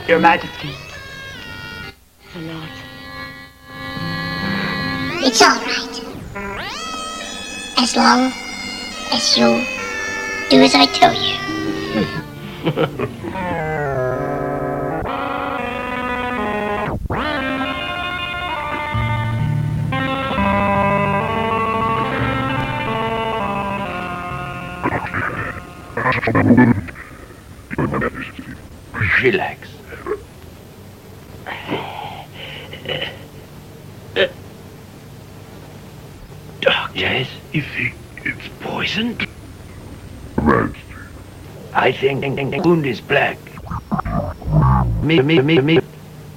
Your Majesty. A lot. It's all right. As long as you do as I tell you. Relax. Doctors, you think it's poisoned? I think the wound is black. Me.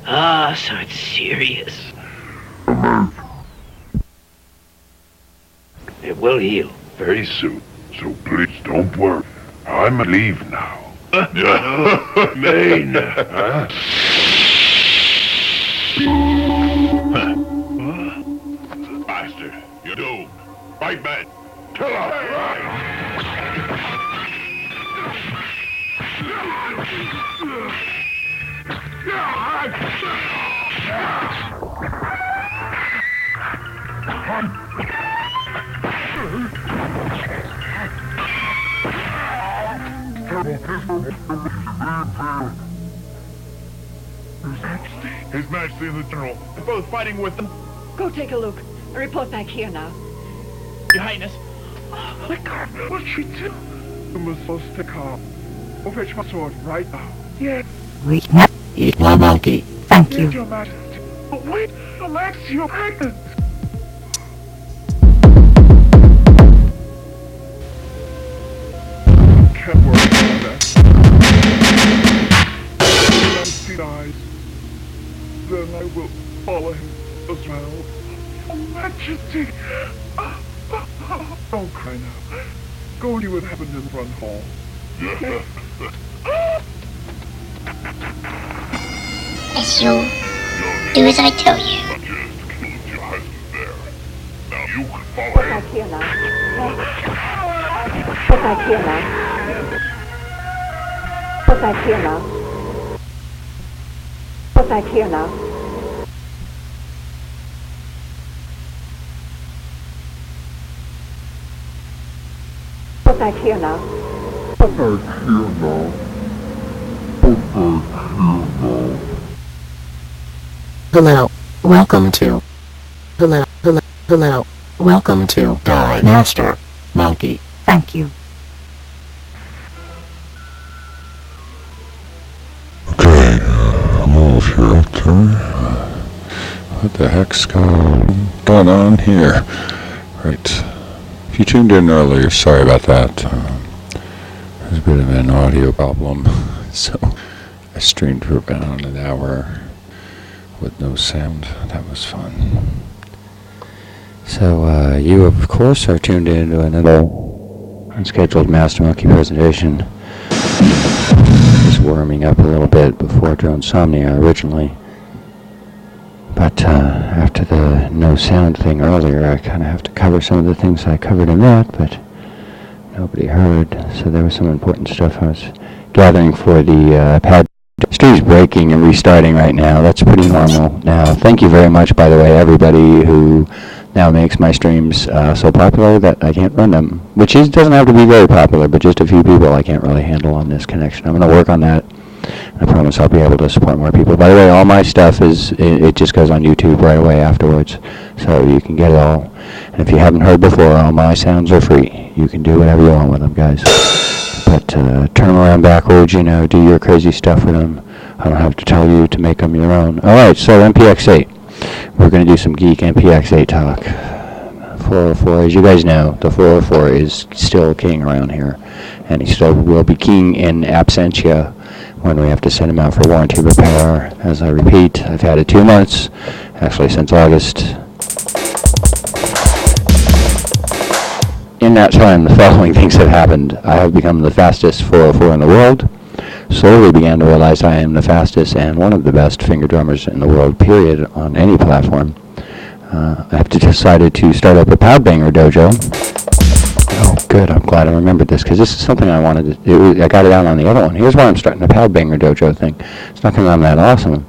Ah, so it's serious. It will heal. Very soon, so please don't worry. I'm a leave now. Main. Bastard, you're doomed. Right, man. Kill her. Right. His Majesty and the General, they're both fighting with them. Go take a look and report back here now. Your Highness. Oh my God, what'd she do? You must supposed to come. Go fetch my sword right now. Yeah. Wait, eat my monkey. Thank you. Your Majesty. But wait, relax, you're pregnant. Can't worry about that. Once he dies, then I will follow him as well. Your Majesty! Don't cry now. Go and see what happened in the front hall. As you do as I tell you. I just killed your husband there. Now you can follow Go him. back here now. Go back here now. Go back here now. Go back here now. Go back here now. Hello. Welcome to. Hello. Welcome to Die Master Monkey. Thank you. Okay, hello if you're out there. What the heck's going on here? Right. If you tuned in earlier, sorry about that. There's a bit of an audio problem, so I streamed for about an hour with no sound. That was fun. So, you of course are tuned in to another unscheduled Master Monkey presentation. Just warming up a little bit before Dronesomnia originally. But after the no sound thing earlier, I kind of have to cover some of the things I covered in that, but nobody heard. So there was some important stuff I was gathering for the pad. Stream's breaking and restarting right now. That's pretty normal. Now, thank you very much, by the way, everybody who now makes my streams so popular that I can't run them. Which doesn't have to be very popular, but just a few people I can't really handle on this connection. I'm going to work on that. I promise I'll be able to support more people. By the way, all my stuff it just goes on YouTube right away afterwards, so you can get it all. And if you haven't heard before, all my sounds are free. You can do whatever you want with them, guys. But turn them around backwards, do your crazy stuff with them. I don't have to tell you to make them your own. Alright, so MPX8. We're going to do some geek MPX8 talk. 404, as you guys know, the 404 is still king around here. And he still will be king in absentia when we have to send him out for warranty repair. As I repeat, I've had it 2 months, actually since August. In that time, the following things have happened. I have become the fastest 404 in the world. Slowly began to realize I am the fastest and one of the best finger drummers in the world, period, on any platform. I have decided to start up a Poundbanger dojo. Oh, good. I'm glad I remembered this, because this is something I wanted to. I got it out on the other one. Here's why I'm starting the Pad Banger Dojo thing. It's not because I'm that awesome.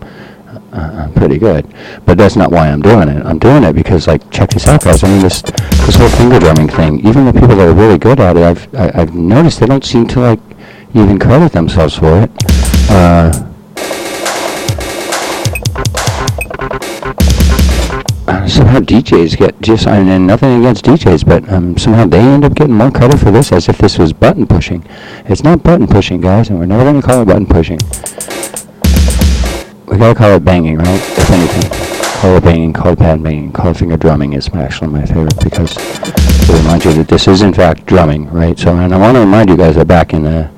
I'm pretty good, but that's not why I'm doing it. I'm doing it because, like, check this out, guys. I mean, this whole finger drumming thing. Even the people that are really good at it, I've noticed they don't seem to like even credit themselves for it. Somehow DJs get just, and nothing against DJs, but somehow they end up getting more credit for this as if this was button pushing. It's not button pushing, guys, and we're never going to call it button pushing. We gotta call it banging, right? If anything. Call it banging, call it pad banging, call it finger drumming is actually my favorite, because it reminds you that this is in fact drumming, right? So, and I want to remind you guys that back in the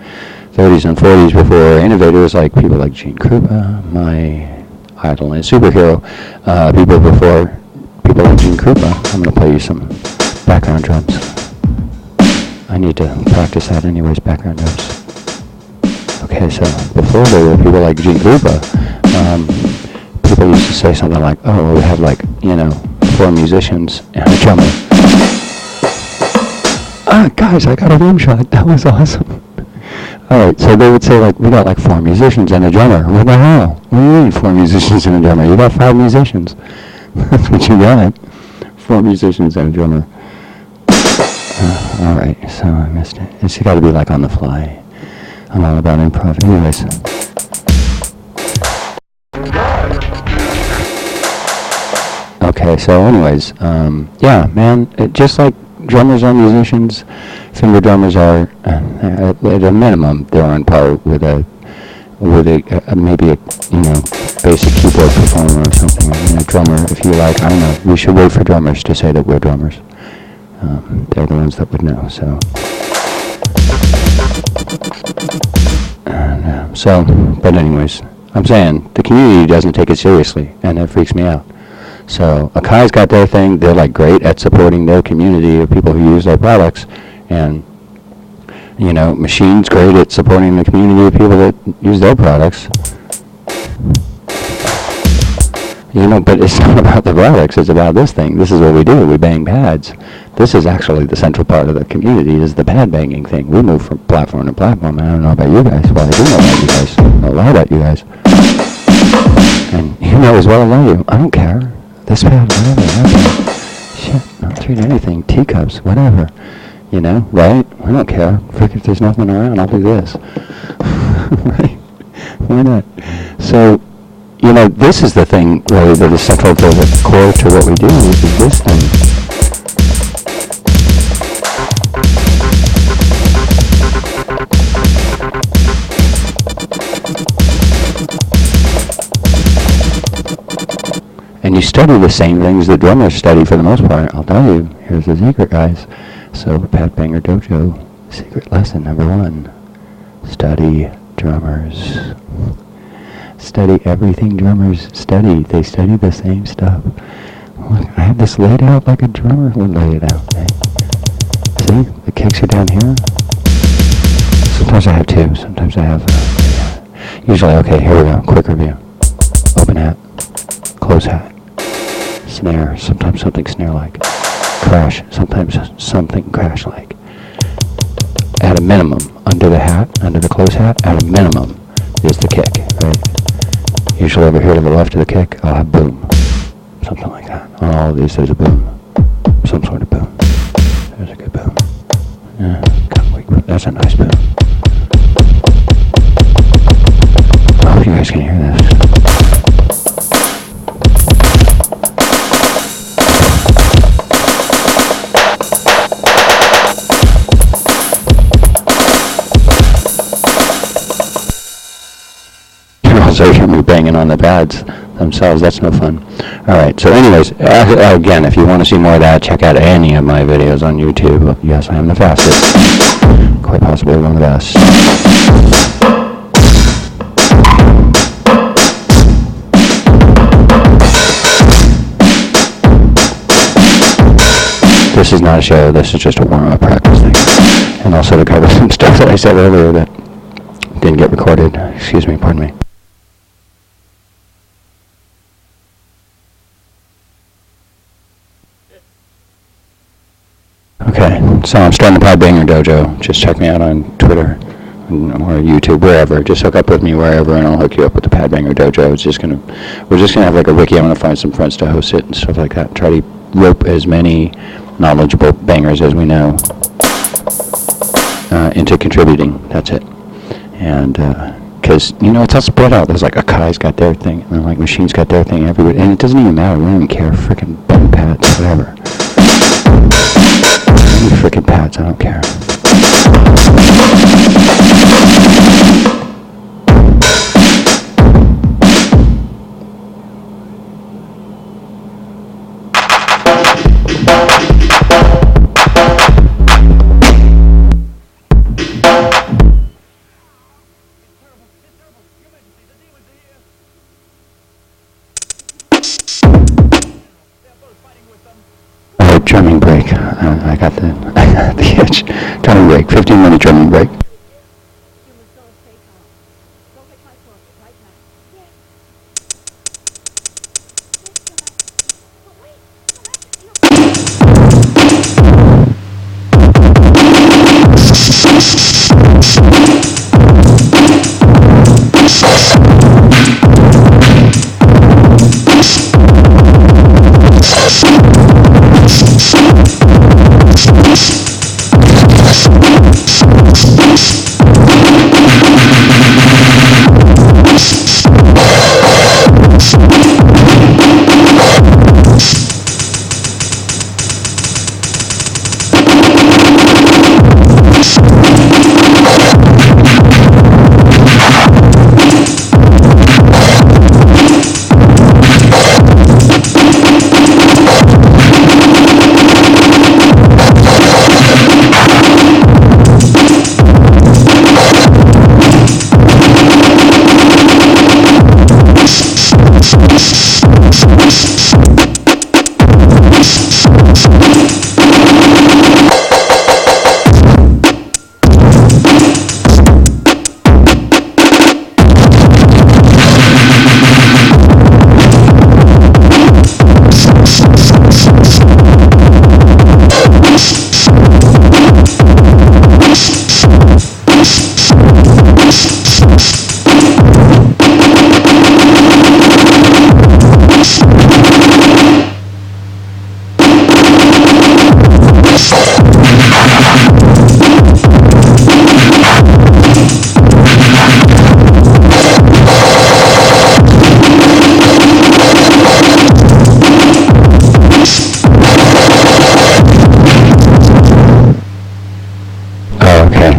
30s and 40s, before innovators like people like Gene Krupa, my idol and superhero, people like Gene Krupa, I'm gonna play you some background drums. I need to practice that anyways, background drums. Okay, so before there were people like Gene Krupa, people used to say something like, oh, we have like, 4 musicians and a drummer. Guys, I got a rim shot. That was awesome. Alright, so they would say like, we got like 4 musicians and a drummer. What the hell? What do you mean 4 musicians and a drummer? You got 5 musicians. That's what you got. 4 musicians and a drummer. Alright, so I missed it. It's got to be like on the fly. I'm all about improv. Anyways. Okay, so anyways, yeah, man, just like drummers are musicians, finger drummers are, at a minimum, they're on par with maybe a basic keyboard performer or something. I mean, a drummer, if you like, I don't know, we should wait for drummers to say that we're drummers. They're the ones that would know, so. But anyways, I'm saying, the community doesn't take it seriously, and that freaks me out. So, Akai's got their thing, they're like great at supporting their community of people who use their products, and, Machine's great at supporting the community of people that use their products. But it's not about the products, it's about this thing. This is what we do, we bang pads. This is actually the central part of the community, is the pad banging thing. We move from platform to platform, and I don't know about you guys. Well, I do know about you guys. I know a lot about you guys. And you know as well as I do, I don't care. This pad, whatever, that pad. Shit, I'll treat anything. Teacups, whatever. Right? I don't care. Frick, if there's nothing around, I'll do this. Right? Why not? So, this is the thing, really, that is central to the core to what we do, is this thing. And you study the same things the drummers study for the most part. I'll tell you, here's the secret, guys. So, Pad Banger Dojo, secret lesson number 1. Study drummers. Study everything drummers study. They study the same stuff. Look, I have this laid out like a drummer would lay it out. Eh? See? The kicks are down here. Sometimes I have 2. Sometimes I have... usually, okay, here we go. Quick review. Open hat. Close hat. Snare. Sometimes something snare-like. Crash. Sometimes something crash-like. At a minimum, under the hat, under the close hat, at a minimum, is the kick, right? Usually over here to the left of the kick, I'll have boom. Something like that. On all of these, there's a boom. Some sort of boom. There's a good boom. Yeah, that's a nice boom. I hope you guys can hear this. So you hear me banging on the pads themselves. That's no fun. Alright, so anyways, again, if you want to see more of that, check out any of my videos on YouTube. Yes, I am the fastest. Quite possibly one of the best. This is not a show, this is just a warm-up practice thing. And also to cover some stuff that I said earlier that didn't get recorded. Excuse me, pardon me. Okay, so I'm starting the Podbanger Dojo. Just check me out on Twitter or YouTube, wherever. Just hook up with me wherever, and I'll hook you up with the Podbanger Dojo. We're just gonna have like a wiki. I'm gonna find some friends to host it and stuff like that. Try to rope as many knowledgeable bangers as we know into contributing. That's it. And because it's all spread out. There's like Akai's got their thing, and then like Machine's got their thing. Everybody, and it doesn't even matter. We don't even care. Frickin' button pads, whatever. Any frickin' pads, I don't care. Drumming break. I got the itch. Drumming break. 15-minute drumming break.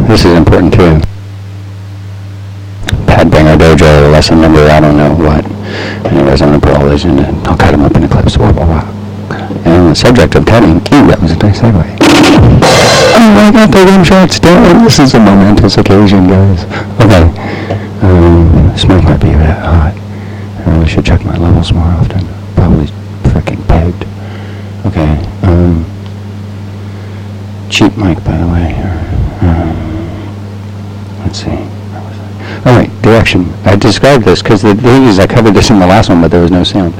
This is important too. Podbanger Dojo, lesson number, I don't know what. Anyways, I'm going to put all these in and I'll cut them up into clips. Blah, blah, blah. And on the subject of cutting, that was a nice segue. Oh my god, the rim shot's down. This is a momentous occasion, guys. Okay. Smoke might be a bit hot. I really should check my levels more often. Probably freaking pegged. Okay. Cheap mic, by the way. Let's see. Where was I? All right, direction. I described this because the thing is I covered this in the last one, but there was no sound.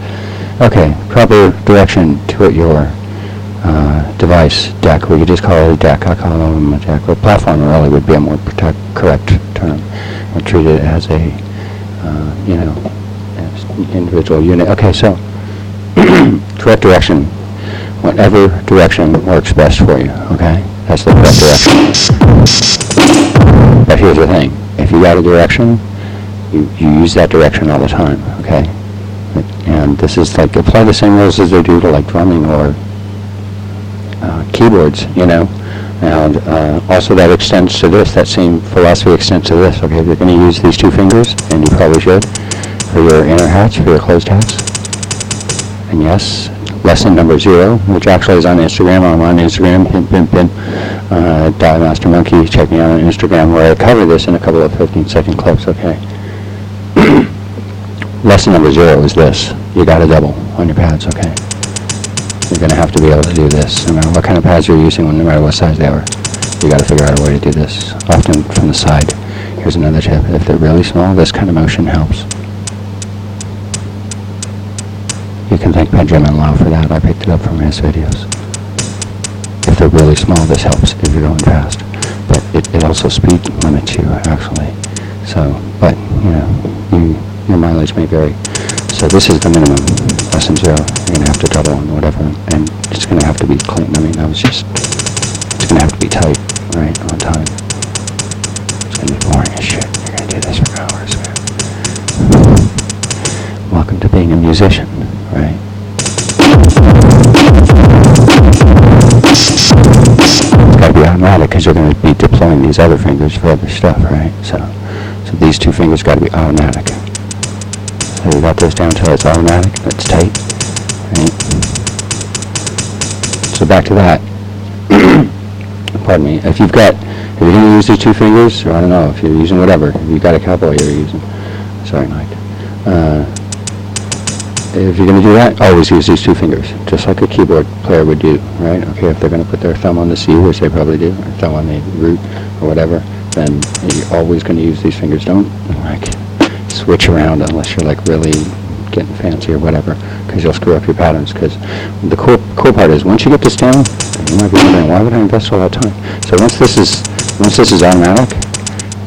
Okay, proper direction to your device, deck. We could just call it a deck. I call them a deck. Or platform really would be a more correct term. We'll treat it as a, as individual unit. Okay, so correct direction. Whatever direction works best for you. Okay, that's the correct direction. But here's the thing. If you got a direction, you use that direction all the time, okay? And this is like, apply the same rules as they do to like drumming or keyboards, And also that extends to this, that same philosophy extends to this, okay? If you're going to use these two fingers, and you probably should, for your inner hats, for your closed hats. And yes, lesson number 0, which actually is on Instagram. I'm on Instagram, pin, Master Monkey. Check me out on Instagram where I cover this in a couple of 15-second clips, okay? Lesson number 0 is this. You got to double on your pads, okay? You're going to have to be able to do this, no matter what kind of pads you're using, no matter what size they are. You got to figure out a way to do this, often from the side. Here's another tip. If they're really small, this kind of motion helps. You can thank Benjamin Lau for that. I picked it up from his videos. If if they're really small, this helps if you're going fast. But it also speed limits you, actually. So, but, you know, your mileage may vary. So this is the minimum, less than 0. You're going to have to double on whatever, and it's going to have to be clean. I mean, it's going to have to be tight, right, on time. It's going to be boring as shit. You're going to do this for hours. Welcome to being a musician, right? It's got to be automatic because you're going to be deploying these other fingers for other stuff, right? So these 2 fingers got to be automatic. So you got this down till it's automatic, it's tight, right? So back to that. Pardon me. If you're going to use these 2 fingers, or I don't know, if you're using whatever, if you've got a cowboy you're using. Sorry, Mike. If you're going to do that, always use these 2 fingers, just like a keyboard player would do, right? Okay, if they're going to put their thumb on the C, which they probably do, or thumb on the root, or whatever, then you're always going to use these fingers. Don't, like, switch around unless you're, like, really getting fancy or whatever, because you'll screw up your patterns. Because the cool part is, once you get this down, you might be wondering, why would I invest all that time? So once this is automatic,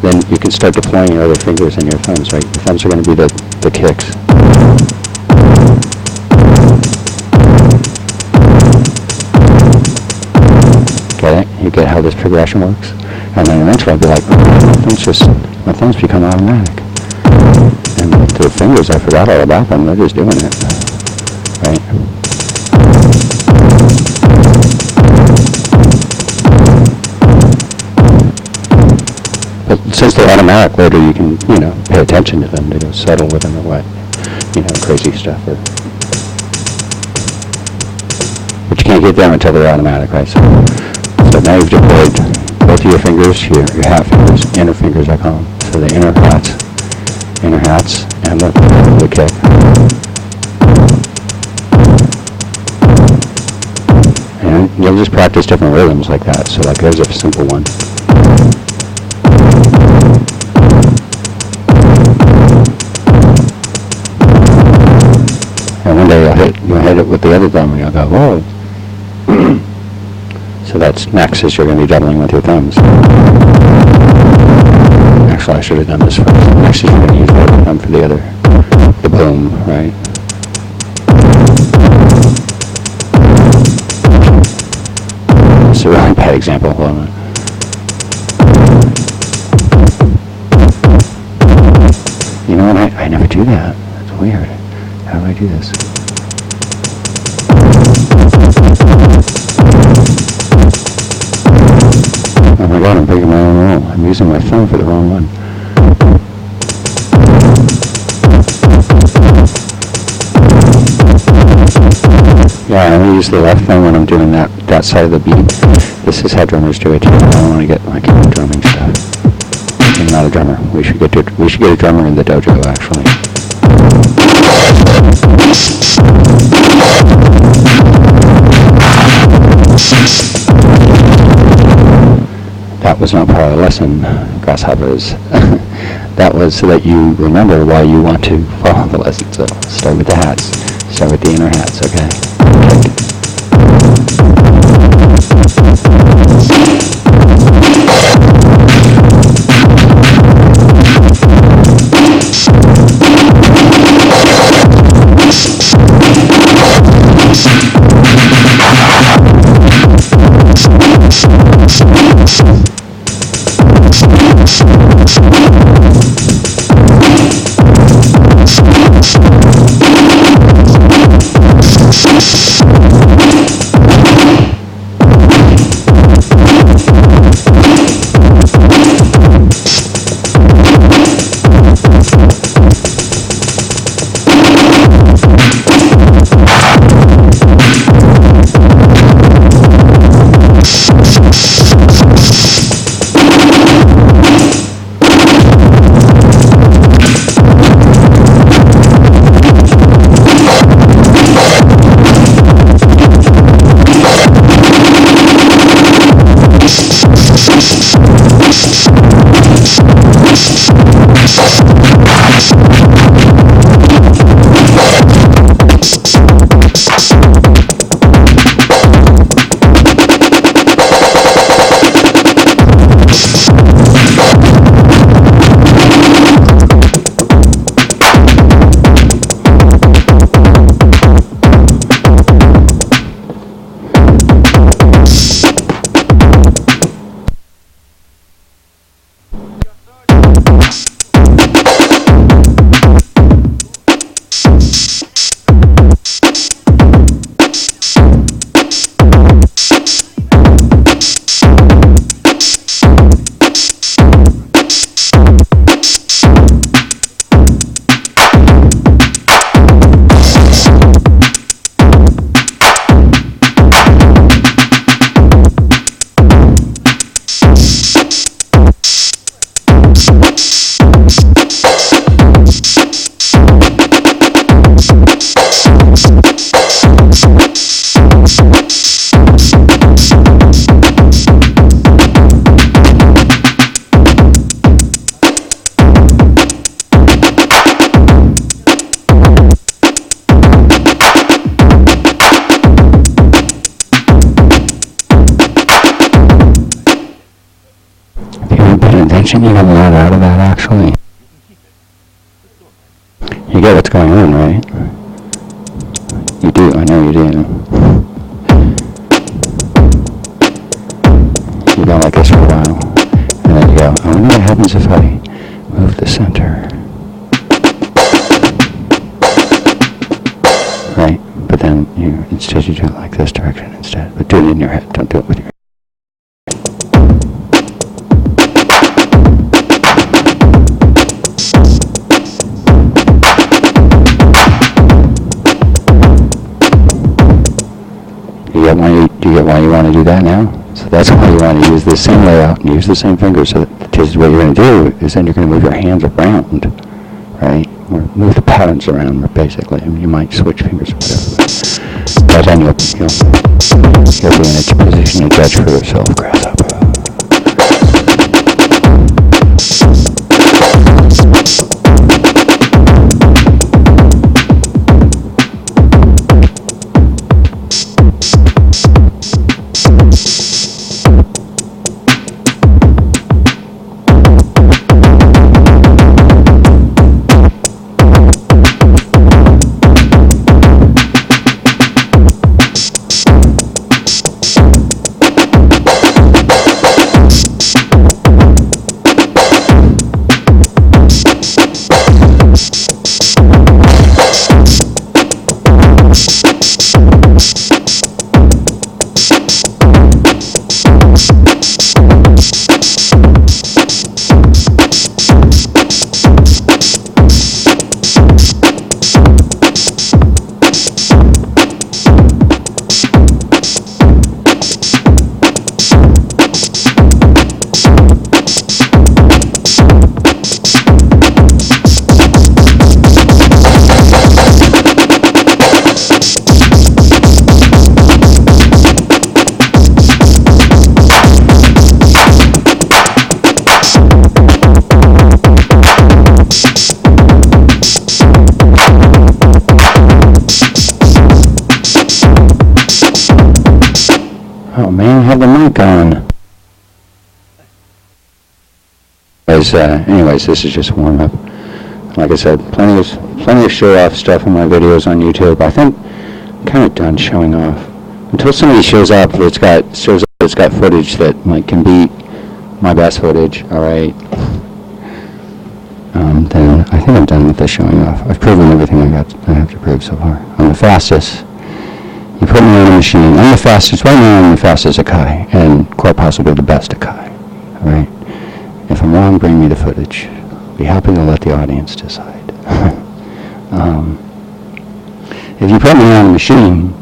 then you can start deploying your other fingers and your thumbs, right? Your thumbs are going to be the kicks. Get it? You get how this progression works? And then eventually I'll be like, my thumbs become automatic. And the fingers, I forgot all about them, they're just doing it. Right? But since they're automatic, later you can, you know, pay attention to them, to settle with them or what, you know, crazy stuff. But you can't get them until they're automatic, right? So now you've deployed both of your fingers, your half fingers, inner fingers I call them. So the inner hats, and the kick. And you'll just practice different rhythms like that. So like there's a simple one. And one day you'll hit it with the other thumb and you'll go, whoa. So that's next, is you're going to be doubling with your thumbs. Actually, I should have done this first. Next is you're going to use the other thumb for the boom, right? It's a really bad example. Hold on. You know what? I never do that. That's weird. How do I do this? Oh my god, I'm breaking my own rule. I'm using my thumb for the wrong one. Yeah, I'm going to use the left thumb when I'm doing that side of the beat. This is how drummers do it too. I don't want to get like drumming stuff. I'm not a drummer. We should get a drummer in the dojo, actually. That was not part of the lesson, grasshoppers. That was so that you remember why you want to follow the lesson. So start with the hats. Start with the inner hats, okay? imagine you get a lot out of that, actually? You get what's going on, right? You do, I know you do. You go like this for a while, and then you go, I wonder what happens if I move the center. Right? But then instead you do it like this direction instead. But do it in your head, don't do it with your head. Do you get why you want to do that now? So that's why you want to use the same layout and use the same fingers. So that what you're going to do is then you're going to move your hands around, right? Or move the patterns around, basically. I mean, you might switch fingers or whatever. But then you'll be in its position to judge for yourself, grasshopper. Oh man, have the mic on. Anyways, this is just a warm-up. Like I said, plenty of show-off stuff in my videos on YouTube. I think I'm kind of done showing off. Until somebody shows up that's got footage that can beat my best footage, alright, then I think I'm done with the showing off. I've proven everything I have to prove so far. I'm the fastest. You put me on a machine. I'm the fastest. Right now I'm the fastest Akai, and quite possibly the best Akai. Alright? If I'm wrong, bring me the footage. I'll be happy to let the audience decide. If you put me on a machine,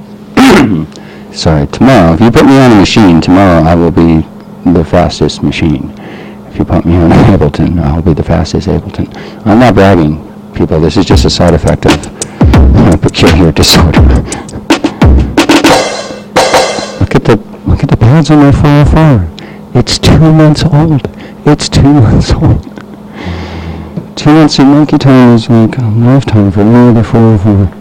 tomorrow, if you put me on a machine, tomorrow I will be the fastest machine. If you put me on an Ableton, I'll be the fastest Ableton. I'm not bragging, people. This is just a side effect of peculiar disorder. Look at the pads on my 404. It's 2 months old. It's 2 months old. 2 months of monkey time is like a lifetime for any other 404.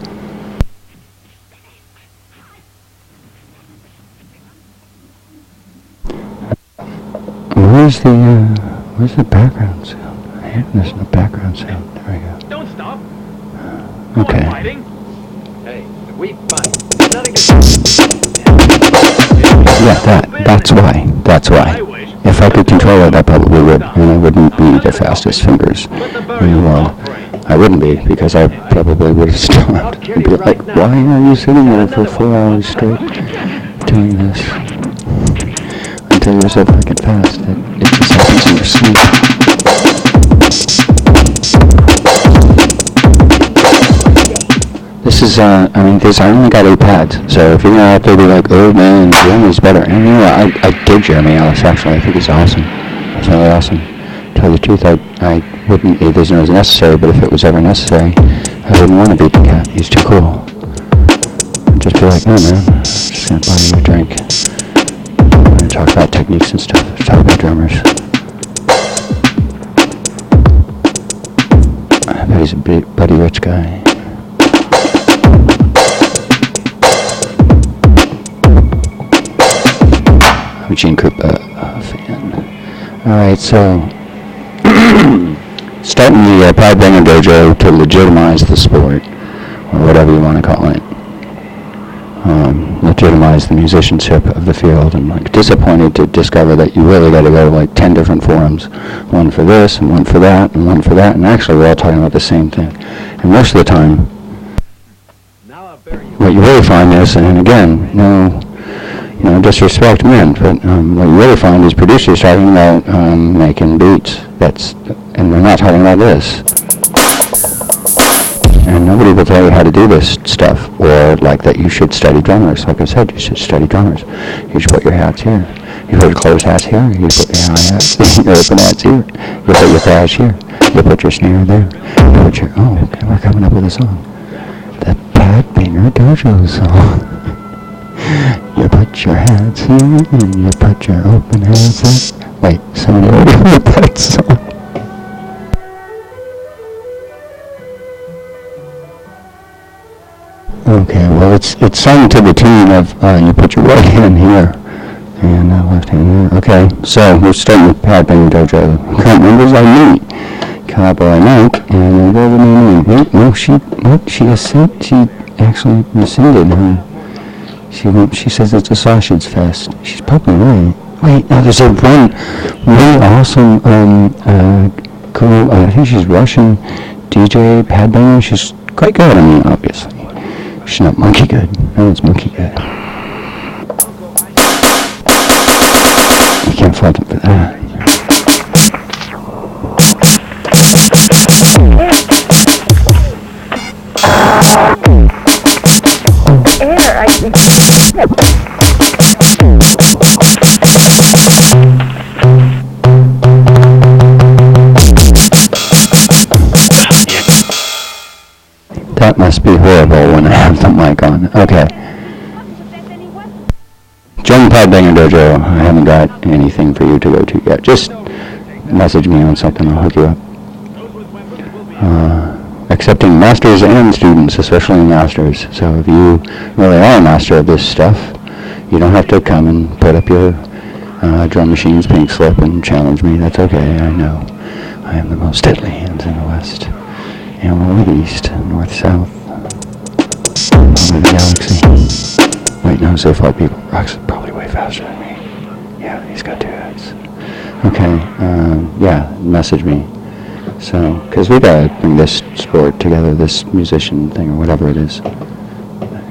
Where's the background sound? There's no background sound. There we go. Don't stop. Okay. Fighting. Hey, we fight. Nothing. Yeah, that's why. If I could control it, I probably would, and I wouldn't be the fastest fingers in the world. I wouldn't be, because I probably would have stopped and be like, why are you sitting there for 4 hours straight doing this? Until you're so fucking fast that it just happens in your sleep. This is, I only got 8 pads, so if you're gonna have to be like, oh man, Jeremy's better. And you know, I dig Jeremy Ellis, actually. I think he's awesome. He's really awesome. To tell you the truth, I wouldn't, it isn't as necessary, but if it was ever necessary, I wouldn't want to beat the cat. He's too cool. I'd just be like, no man, I'm just gonna buy you a drink. I'm gonna talk about techniques and stuff. Let's talk about drummers. I bet he's a big, buddy rich guy. Gene Krupa fan. Alright, so starting the Pride Banger Dojo to legitimize the sport, or whatever you want to call it. Legitimize the musicianship of the field. I'm like disappointed to discover that you really got to go to like 10 different forums, one for this and one for that and one for that, and actually we're all talking about the same thing. And most of the time, what you really find is, and again, no disrespect meant, but what you really find is producers talking about making beats. And they're not talking about this. And nobody will tell you how to do this stuff, or like that you should study drummers. Like I said, you should study drummers. You should put your hats here. You put your closed hats here. You put your high hats, your open hats here. You put your thrash here. You put your snare there. You put your, okay, we're coming up with a song. The Pride Banger Dojo song. You put your hats here, and you put your open hats there. Wait, somebody already wrote that song. Okay, well, it's sung to the tune of, you put your right hand here, and left hand here. Okay, so we're starting with Pride Banger Dojo. Current members are me, Cowboy Mike, and Golden Amy. Wait, no, she actually rescinded her. She says it's a sausage fest. She's probably right. Wait, now there's a one really awesome, cool, I think she's Russian DJ, Pad Banger. She's quite good, I mean, obviously. She's not monkey good. No one's monkey good. You can't fault him for that. Air, I think. That must be horrible when I have the mic on. Okay. Join the Pride Banger Dojo. I haven't got anything for you to go to yet. Just message me on something. I'll hook you up. Accepting masters and students, especially masters. So if you really are a master of this stuff, you don't have to come and put up your drum machine's pink slip and challenge me. That's okay. I know. I am the most deadly hands in the West. And all the East, North, South, all over the galaxy. Wait, no, so far people. Rock's probably way faster than me. Yeah, he's got 2 heads. Okay, yeah, message me. So, because we gotta bring this sport together, this musician thing, or whatever it is.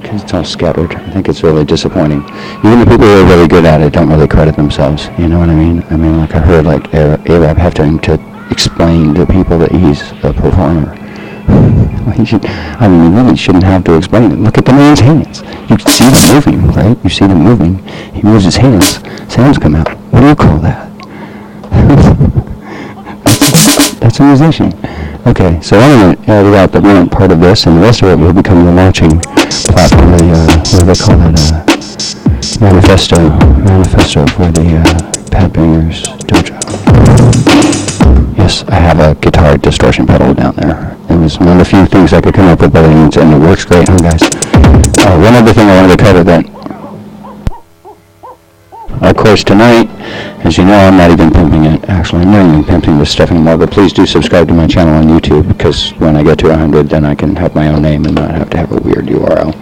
Because it's all scattered. I think it's really disappointing. Even the people who are really good at it don't really credit themselves. You know what I mean? I mean, like I heard like A-Rap having to explain to people that he's a performer. He really shouldn't have to explain it. Look at the man's hands. You can see them moving, right? You see them moving. He moves his hands. Sounds come out. What do you call that? That's a musician. Okay, so I'm going to edit out the one part of this, and the rest of it will become the launching platform, what do they call it, manifesto for the Pad Bangers Dojo. Yes, I have a guitar distortion pedal down there. It was one of the few things I could come up with, and it works great, huh, guys? One other thing I wanted to cover that, of course, tonight, as you know, I'm not even pimping it. Actually, I'm not even pimping this stuff anymore, but please do subscribe to my channel on YouTube, because when I get to 100, then I can have my own name and not have to have a weird URL.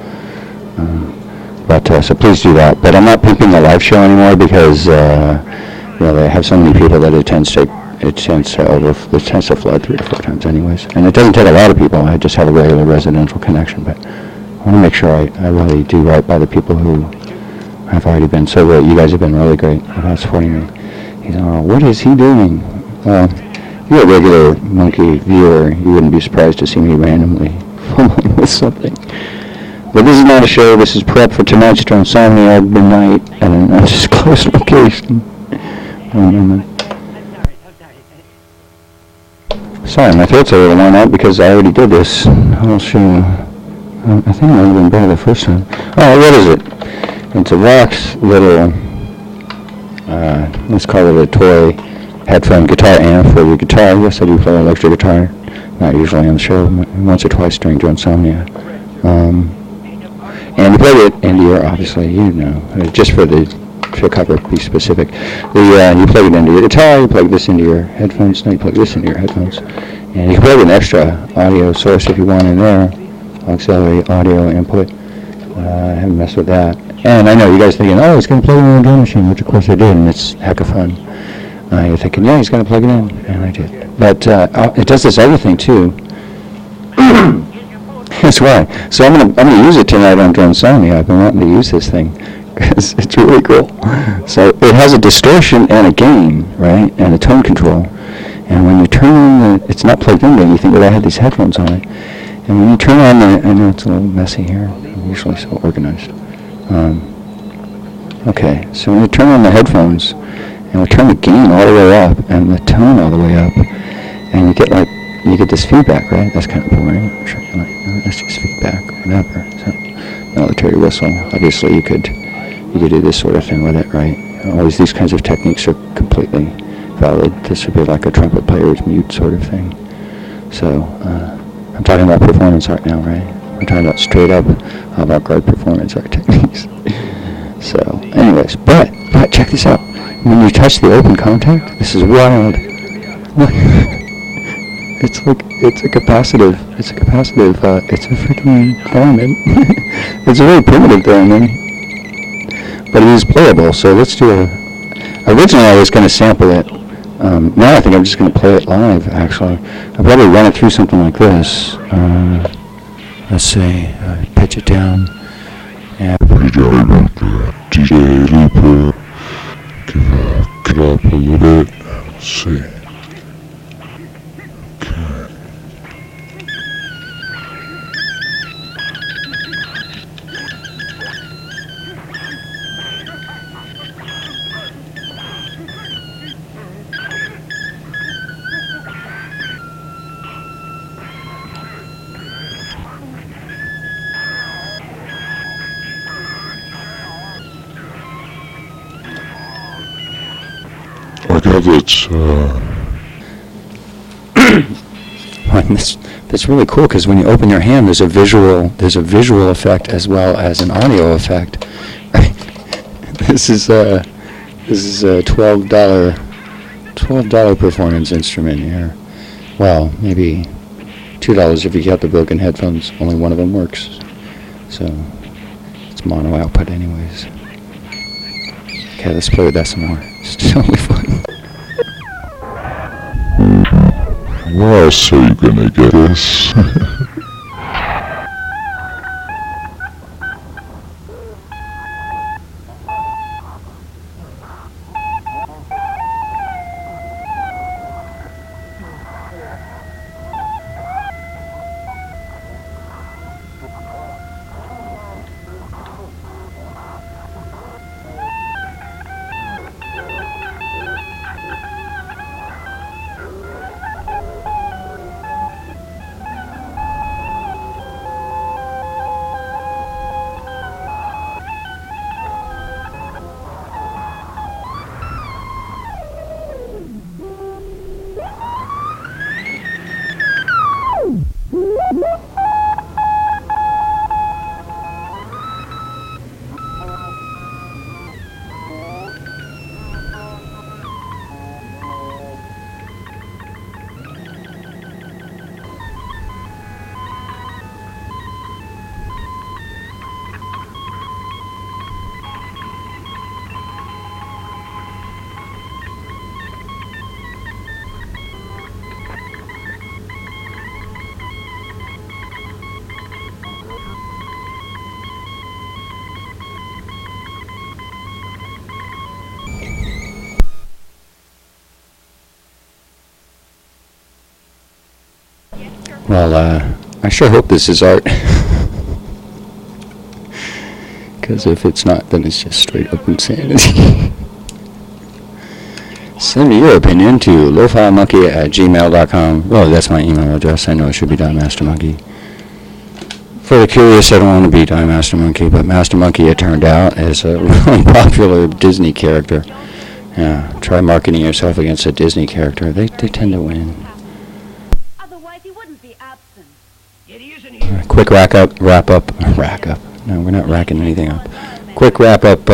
So please do that. But I'm not pimping the live show anymore because, they have so many people that it tends to flood 3 or 4 times anyways. And it doesn't take a lot of people. I just have a regular residential connection, but I want to make sure I really do right by the people who have already been so great. You guys have been really great about supporting me. He's what is he doing? Well, if you're a regular monkey viewer, you wouldn't be surprised to see me randomly fumbling with something. But this is not a show. This is prep for tonight's Dronesomnia midnight at an undisclosed location. Sorry, my throat's a little worn out because I already did this. I'll show you. I think it might have been better the first time. Oh, what is it? It's a Vox little, let's call it a toy headphone guitar amp for your guitar. Yes, I do play electric guitar. Not usually on the show, once or twice during Dronesomnia. And you play it in the ear, obviously, just for the to cover, be specific. You plug it into your guitar, you plug this into your headphones, no, you plug this into your headphones. And you can plug an extra audio source if you want in there, auxiliary audio input. I haven't messed with that. And I know you guys thinking, oh, it's going to plug it in a drum machine, which of course I did, and it's heck of fun. You're thinking, yeah, he's going to plug it in, and I did. But it does this other thing too. That's why. So I'm gonna use it tonight on Dronesomnia. I've been wanting to use this thing because it's really cool. So it has a distortion and a gain, right, and a tone control. And when you turn on it's not plugged in there. You think that I had these headphones on it. And when you turn on I know it's a little messy here. I'm usually so organized. Okay, so when you turn on the headphones, and we turn the gain all the way up and the tone all the way up, and you get this feedback, right? That's kind of boring. Sure, that's just feedback, whatever. So, military whistle. Obviously, you could do this sort of thing with it, right? Always these kinds of techniques are completely valid. This would be like a trumpet player's mute sort of thing. So, I'm talking about performance art now, right? I'm talking about straight up avant-garde performance art techniques. So, anyways, but check this out. When you touch the open contact, this is wild. It's a capacitive. It's a freaking theremin. It's a very primitive theremin, but it is playable. So let's do originally I was going to sample it. Now I think I'm just going to play it live. Actually, I'll probably run it through something like this. Let's see, pitch it down. Yeah. DJ Looper. Give up a little bit. Let's see. I got it. That's really cool because when you open your hand, there's a visual effect as well as an audio effect. Right? This is a $12 performance instrument here. Well, maybe $2 if you got the broken headphones. Only one of them works, so it's mono output anyways. Okay, let's play with that some more. It's totally fun. Where else are you gonna get this? Well, I sure hope this is art. Because if it's not, then it's just straight up insanity. Send me your opinion to lofilemonkey@gmail.com. Well, that's my email address. I know it should be Master Monkey. For the curious, I don't want to be Master Monkey, but Master Monkey, it turned out, is a really popular Disney character. Yeah, try marketing yourself against a Disney character. They tend to win. Otherwise he wouldn't be absent. Quick wrap up. No, we're not racking anything up. Quick wrap up.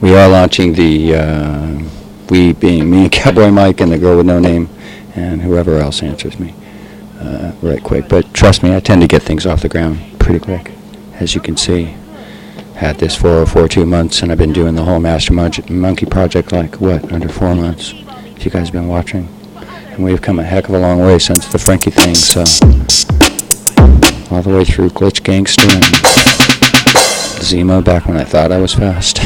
we are launching the, we being me and Cowboy Mike and the girl with no name and whoever else answers me right quick. But trust me, I tend to get things off the ground pretty quick. As you can see, had this for 2 months, and I've been doing the whole Master Monkey project like, what, under 4 months, if you guys have been watching. And we've come a heck of a long way since the Frankie thing, so all the way through Glitch Gangster and Zima back when I thought I was fast.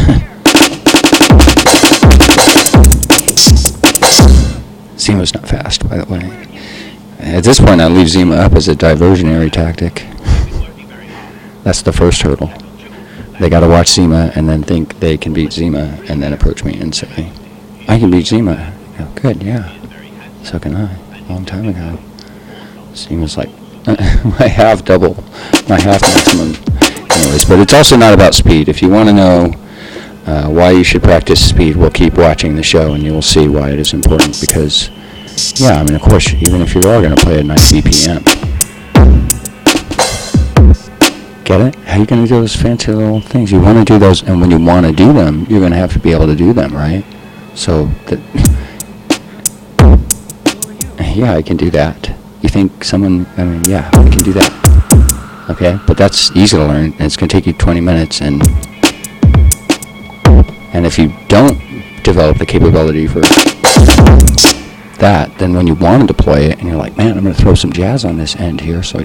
Zima's not fast, by the way. At this point, I leave Zima up as a diversionary tactic. That's the first hurdle. They got to watch Zima and then think they can beat Zima and then approach me and say, I can beat Zima. I go, good, yeah. So can I. A long time ago. Zima's like, my half maximum. Anyways, but it's also not about speed. If you want to know why you should practice speed, we'll keep watching the show and you will see why it is important. Because, yeah, I mean, of course, even if you're all going to play at 90 BPM. Get it? How are you going to do those fancy little things? You want to do those, and when you want to do them, you're going to have to be able to do them, right? So, yeah, I can do that. You think someone, I mean, yeah, I can do that. Okay? But that's easy to learn, and it's going to take you 20 minutes, and if you don't develop the capability for that, then when you want to deploy it, and you're like, man, I'm going to throw some jazz on this end here, so I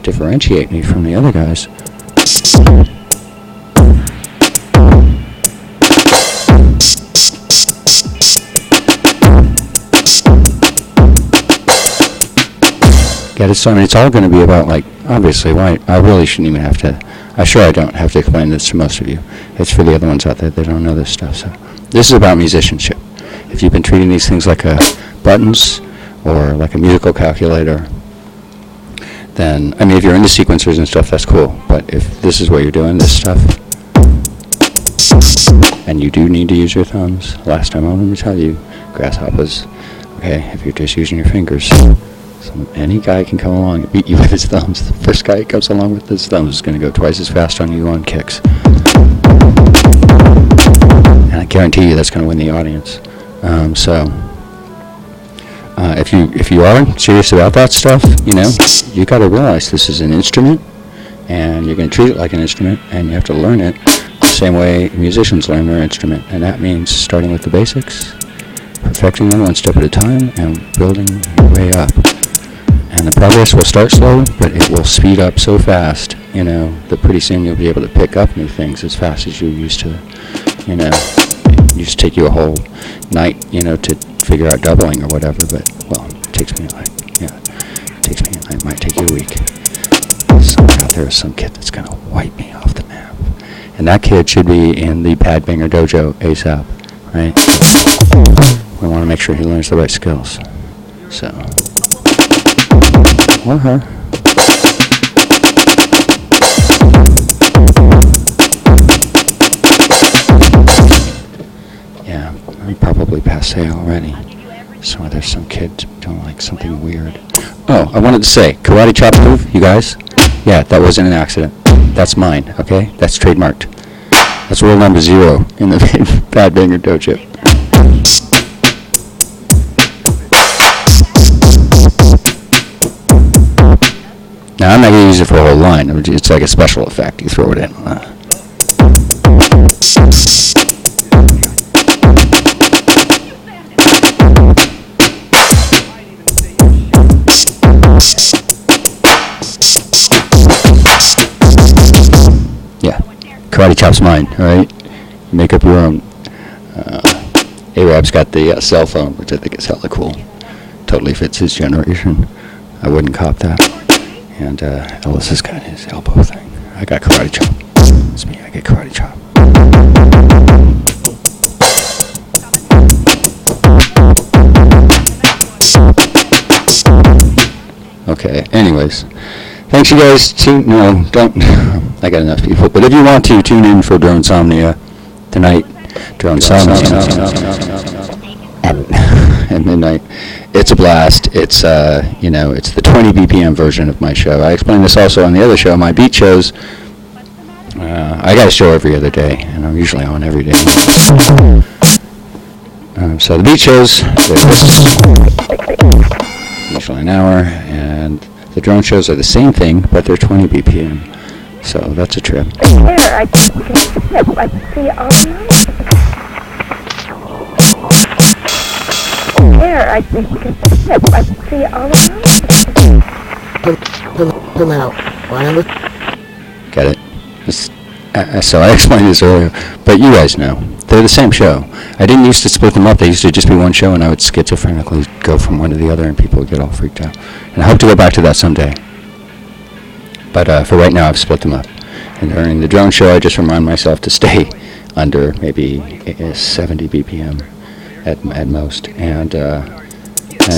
differentiate me from the other guys. Get it? So I mean, it's all going to be about, like, obviously, why I really shouldn't even have to. I don't have to explain this to most of you. It's for the other ones out there that don't know this stuff. So this is about musicianship. If you've been treating these things like buttons or like a musical calculator, then, I mean, if you're into sequencers and stuff, that's cool. But if this is what you're doing, this stuff, and you do need to use your thumbs, last time I wanted to tell you, grasshoppers, okay, if you're just using your fingers, any guy can come along and beat you with his thumbs. The first guy who comes along with his thumbs is going to go twice as fast on you on kicks. And I guarantee you that's going to win the audience. If you are serious about that stuff, you got to realize this is an instrument, and you're going to treat it like an instrument, and you have to learn it the same way musicians learn their instrument, and that means starting with the basics, perfecting them one step at a time, and building your way up. And the progress will start slow, but it will speed up so fast, that pretty soon you'll be able to pick up new things as fast as you used to, It used to take you a whole night, to figure out doubling or whatever, but, well, it takes me it might take you a week. Somewhere out there is some kid that's going to wipe me off the map. And that kid should be in the Pad Banger Dojo ASAP, right? We want to make sure he learns the right skills. So, or her. Yeah, I'm probably passe already. So there's some kid doing like something weird. Oh, I wanted to say, karate chop move, you guys? Yeah, that wasn't an accident. That's mine, okay? That's trademarked. That's rule number 0 in the Bad Banger Dojo. Now, I'm not going to use it for a whole line. It's like a special effect. You throw it in. Karate chop's mine, alright? Make up your own. Arab's got the cell phone, which I think is hella cool. Totally fits his generation. I wouldn't cop that. And Ellis has got his elbow thing. I got karate chop. It's me, I get karate chop. Okay, anyways. Thanks, you guys. I got enough people. But if you want to, tune in for Dronesomnia tonight. Dronesomnia at midnight. It's a blast. It's it's the 20 BPM version of my show. I explained this also on the other show. My beat shows, I got a show every other day, and I'm usually on every day. So the beat shows, they're usually an hour, and the drone shows are the same thing, but they're 20 BPM. So that's a trip. There, I see all around. There, I see all around. Pull out. Wireless. Get it? So I explained this earlier, but you guys know. They're the same show. I didn't used to split them up. They used to just be one show, and I would schizophrenically go from one to the other, and people would get all freaked out. And I hope to go back to that someday. But for right now, I've split them up. And during the drone show, I just remind myself to stay under maybe 70 BPM at most. And I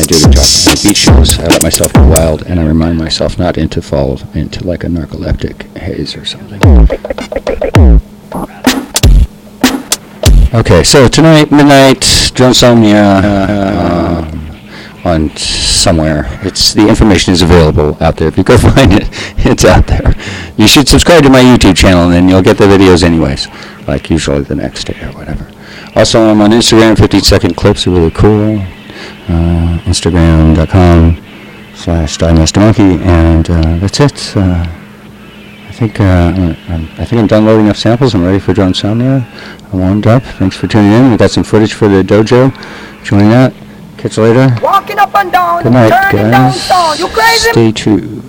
do the job. The beat shows, I let myself go wild, and I remind myself not to fall into like a narcoleptic haze or something. Okay, so tonight, midnight, Dronesomnia on somewhere. The information is available out there. If you go find it, it's out there. You should subscribe to my YouTube channel, and then you'll get the videos anyways, like usually the next day or whatever. Also, I'm on Instagram. 15-second clips are really cool. Instagram.com/DieMasterMonkey, and that's it. I think I'm done loading up samples. I'm ready for Dronesomnia. I'm warmed up. Thanks for tuning in. We got some footage for the dojo. Join that. Catch you later. Walking up and down, Good night, turning guys. down, you crazy? Stay true.